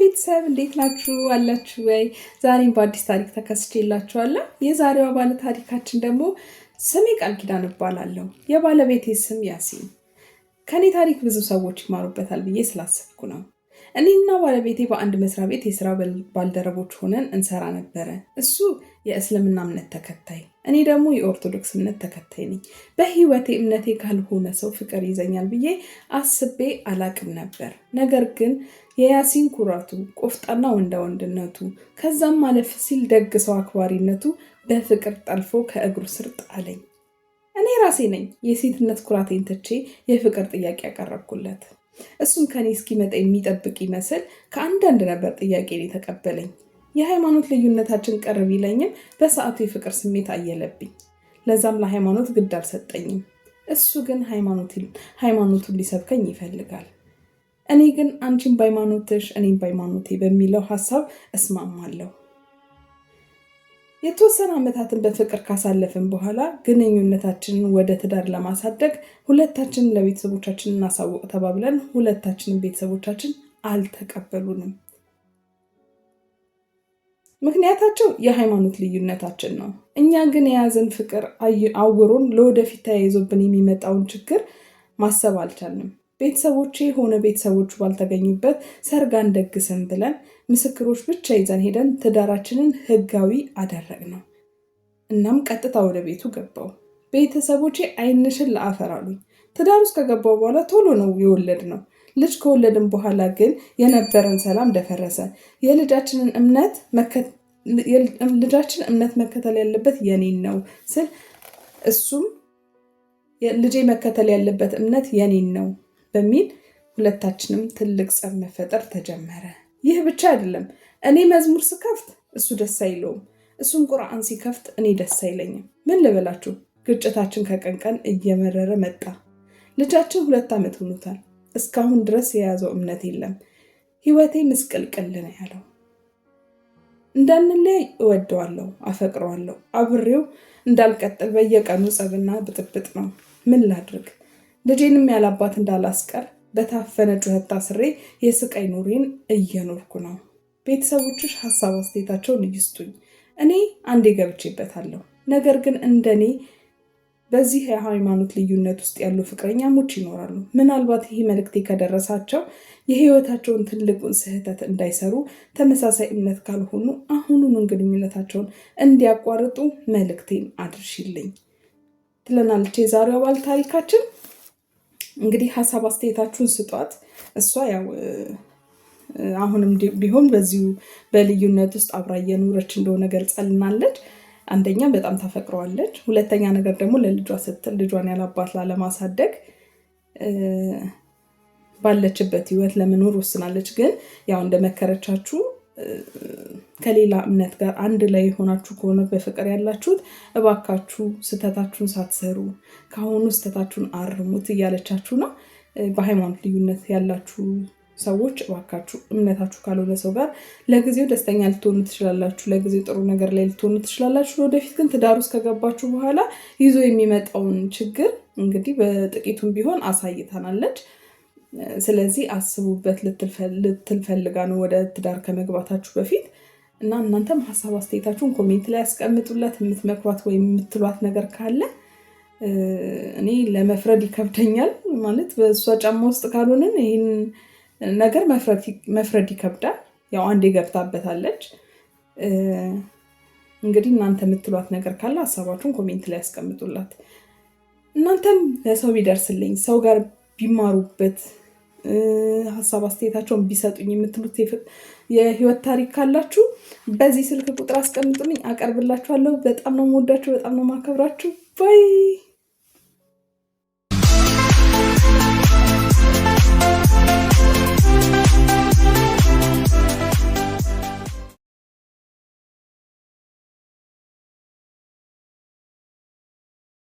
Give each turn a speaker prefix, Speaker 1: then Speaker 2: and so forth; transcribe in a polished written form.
Speaker 1: ቤተሰብ እንዴት ናችሁ አላችሁ ወይ? ዛሬም በአዲስ ታሪክ ተከስቼላችኋለሁ። የዛሬዋ ባለ ታሪካችን ደግሞ ስሜ ቃል ኪዳን እባላለሁ። የባለቤቴ ስም ያሲን። ከኔ ታሪክ ብዙ ሰዎች ይማሩበታል ብዬ ስላሰብኩ ነው። እኔና ባለቤቴ በአንድ መስሪያ ቤት የስራ ባልደረቦች ሆነን እንሰራ ነበረ። እሱ የእስልምና እምነት ተከታይ፣ እኔ ደግሞ የኦርቶዶክስ እምነት ተከታይ ነኝ። በህይወቴ እምነቴ ካልሆነ ሰው ፍቅር ይዘኛል ብዬ አስቤ አላቅም ነበር። ነገር ግን የያሲን ኩራቱ፣ ቆፍጣና ወንዳ ወንድነቱ፣ ከዛም ማለፍ ሲል ደግ ሰው አክባሪነቱ በፍቅር ጠልፎ ከእግሩ ስር ጣለኝ። እኔ ራሴ ነኝ የሴትነት ኩራቴን ትቼ የፍቅር ጥያቄ ያቀረብኩለት። እሱም ከኔ እስኪመጣ የሚጠብቅ ይመስል ከአንዳንድ ነበር ጥያቄን የተቀበለኝ። የሃይማኖት ልዩነታችን ቀር ቢለኝም በሰዓቱ የፍቅር ስሜት አየለብኝ። ለዛም ለሃይማኖት ግድ አልሰጠኝም። እሱ ግን ሃይማኖቱን ሊሰብከኝ ይፈልጋል። እኔ ግን አንቺን በሃይማኖትሽ እኔም በሃይማኖቴ በሚለው ሀሳብ እስማማለሁ። የተወሰነ ዓመታትን በፍቅር ካሳለፍን በኋላ ግንኙነታችንን ወደ ትዳር ለማሳደግ ሁለታችንን ለቤተሰቦቻችን እናሳውቅ ተባብለን ሁለታችንን ቤተሰቦቻችን አልተቀበሉንም። ምክንያታቸው የሃይማኖት ልዩነታችን ነው። እኛ ግን የያዘን ፍቅር አውሮን ለወደፊት ተያይዞብን የሚመጣውን ችግር ማሰብ አልቻልንም። ቤተሰቦቹ ባልተገኙበት ሰርግ አንደግስም ብለን ምስክሮች ብቻ ይዘን ሄደን ትዳራችንን ህጋዊ አደረግነው። እናም ቀጥታ ወደ ቤቱ ገባው። ቤተሰቦቼ አይንሽን ለአፈር አሉኝ። ትዳር ውስጥ ከገባው በኋላ ቶሎ ነው የወለድነው። ልጅ ከወለድን በኋላ ግን የነበረን ሰላም ደፈረሰ። ልጃችን እምነት መከተል ያለበት የኔን ነው ስል እሱም ልጄ መከተል ያለበት እምነት የኔን ነው በሚል ሁለታችንም ትልቅ ጸብ መፈጠር ተጀመረ። ይህ ብቻ አይደለም። እኔ መዝሙር ስከፍት እሱ ደስ አይለውም፣ እሱም ቁርአን ሲከፍት እኔ ደስ አይለኝም። ምን ልበላችሁ፣ ግጭታችን ከቀን ቀን እየመረረ መጣ። ልጃችን 2 ዓመት ሆኖታል። እስካሁን ድረስ የያዘው እምነት የለም። ህይወቴ ምስቅልቅል ነው ያለው። እንዳንለያይ እወደዋለሁ፣ አፈቅረዋለሁ። አብሬው እንዳልቀጥል በየቀኑ ጸብና ብጥብጥ ነው። ምን ላድርግ? ልጄንም ያላባት እንዳላስቀር በታፈነ ጩኸት ታስሬ የስቃይ ኑሬን እየኖርኩ ነው። ቤተሰቦችሽ ሀሳብ አስተያየታቸውን ይስጡኝ። እኔ አንዴ ገብቼበታለሁ። ነገር ግን እንደኔ በዚህ የሃይማኖት ልዩነት ውስጥ ያሉ ፍቅረኛሞች ይኖራሉ። ምናልባት ይህ መልእክቴ ከደረሳቸው የህይወታቸውን ትልቁን ስህተት እንዳይሰሩ፣ ተመሳሳይ እምነት ካልሆኑ አሁኑን ግንኙነታቸውን እንዲያቋርጡ መልእክቴን አድርሽልኝ ትለናለች የዛሬዋ ባለ ታሪካችን። እንግዲህ ሀሳብ አስተያየታችሁን ስጧት። እሷ ያው አሁንም ቢሆን በዚሁ በልዩነት ውስጥ አብራ እየኖረች እንደሆነ ገልጻልናለች። አንደኛ በጣም ታፈቅረዋለች፣ ሁለተኛ ነገር ደግሞ ለልጇ ስትል ልጇን ያላባት ላለማሳደግ ባለችበት ህይወት ለመኖር ወስናለች። ግን ያው እንደመከረቻችሁ ከሌላ እምነት ጋር አንድ ላይ ሆናችሁ ከሆነ በፍቅር ያላችሁት እባካችሁ ስተታችሁን ሳትሰሩ ከአሁኑ ስተታችሁን አርሙት እያለቻችሁ ነው። በሃይማኖት ልዩነት ያላችሁ ሰዎች እባካችሁ እምነታችሁ ካልሆነ ሰው ጋር ለጊዜው ደስተኛ ልትሆኑ ትችላላችሁ፣ ለጊዜው ጥሩ ነገር ላይ ልትሆኑ ትችላላችሁ። ወደፊት ግን ትዳር ውስጥ ከገባችሁ በኋላ ይዞ የሚመጣውን ችግር እንግዲህ በጥቂቱም ቢሆን አሳይታናለች። ስለዚህ አስቡበት ልትል ፈልጋ ነው ወደ ትዳር ከመግባታችሁ በፊት። እና እናንተም ሀሳብ አስተያየታችሁን ኮሜንት ላይ ያስቀምጡላት። የምትመክሯት ወይም የምትሏት ነገር ካለ እኔ ለመፍረድ ይከብደኛል። ማለት በእሷ ጫማ ውስጥ ካልሆንን ይህን ነገር መፍረድ ይከብዳል። ያው አንዴ ገብታበታለች። እንግዲህ እናንተ የምትሏት ነገር ካለ ሀሳባችሁን ኮሜንት ላይ ያስቀምጡላት። እናንተም ለሰው ቢደርስልኝ ሰው ጋር ቢማሩበት ሀሳብ አስተያየታቸውን ቢሰጡኝ የምትሉት የህይወት ታሪክ ካላችሁ በዚህ ስልክ ቁጥር አስቀምጡልኝ፣ አቀርብላችኋለሁ። በጣም ነው የምወዳችሁ፣ በጣም ነው የማከብራችሁ። ባይ